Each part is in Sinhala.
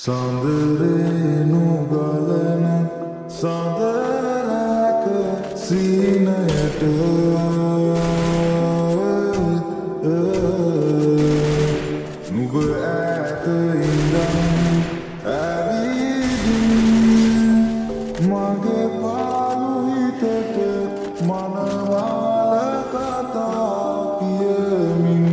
සඳරේනු ගලන සඳරක සීනයට නුඹ ඇත ඉඳන් ඇවිදින් මගේ පාළු හිතට මනවාල කතා කියමින්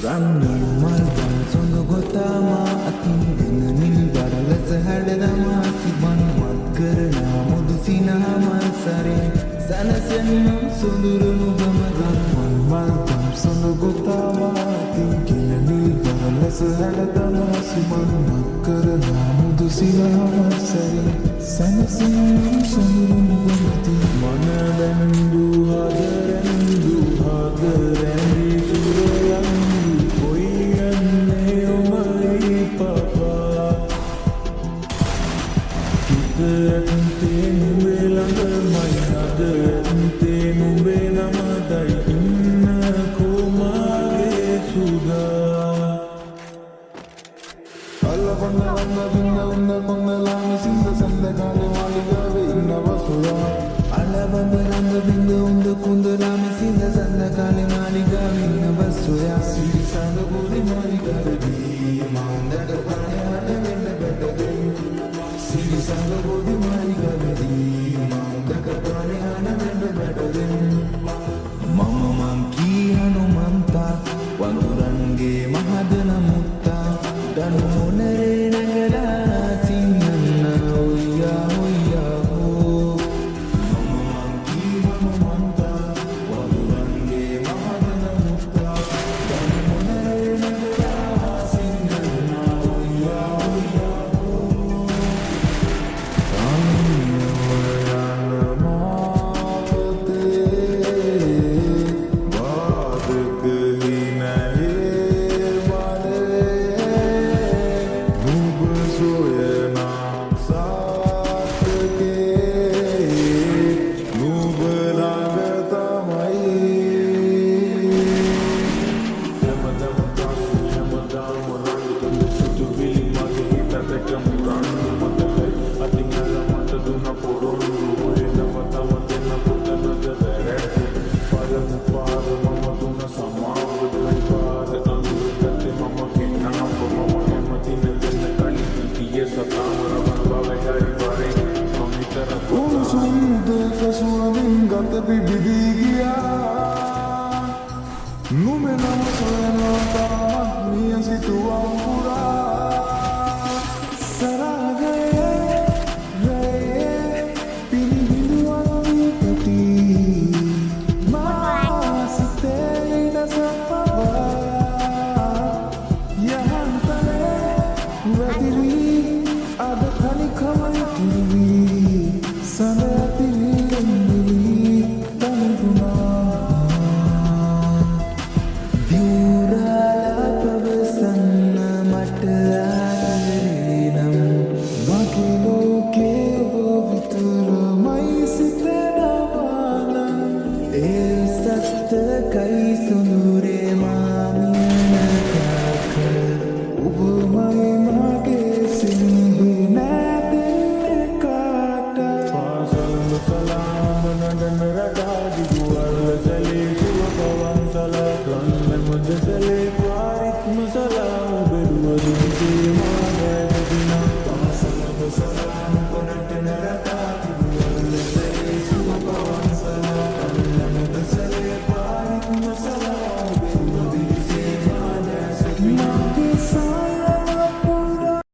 රන්නල් මල්බන් සොඳ ගොතාමා අතින් ගෙන නිල් බරලස හැඩදමා සිබන් මත් කරනා මුදු සිනහමල් සරේ සනසෙන්නම් සොඳුරුණු ගමගන් මල්බන් සොඳ ගොතාමා අතින් ගෙන නිල් බරලස හැඩදමා සිබන් මත් කරනා මුදු සිනහමල් සරේ සනසෙන්නම් සොඳුරුණු ගමති මන වැන්දු හදරැන්දු හදරැන්දි සුරයන්දු කොයි යන්නේ ඔමයි පපා හිත ඇත්තේ නුඹේ ළඟමයි අද ඇත්තේ නුඹේ නමදයි ඉන්න කොමාගේ සුදා අල්ලපන්න වන්න බින්න උන්න කොන්නලාමි සිංහ සඳකාලේ මාලිගාවේ ඉන්නවා සොයා අලබඹ රංග බින්ද උන්ද කුන්දලාමි සිඳ සඳකාලේ මාලිගාවේ ඉන්නව සොයා සිරිසඳ පුරි මාලිගාවේදී මාන්දට පණහට වෙන්න බැටදෙන් සිරිසඳ පුරි මාලිගාවේදී මාන්දට පණහට වෙන්න බැටදෙන් මම මං කියනු මන්තා වඳුරන්ගේ මහදන මුත්තා දනු මොනරේ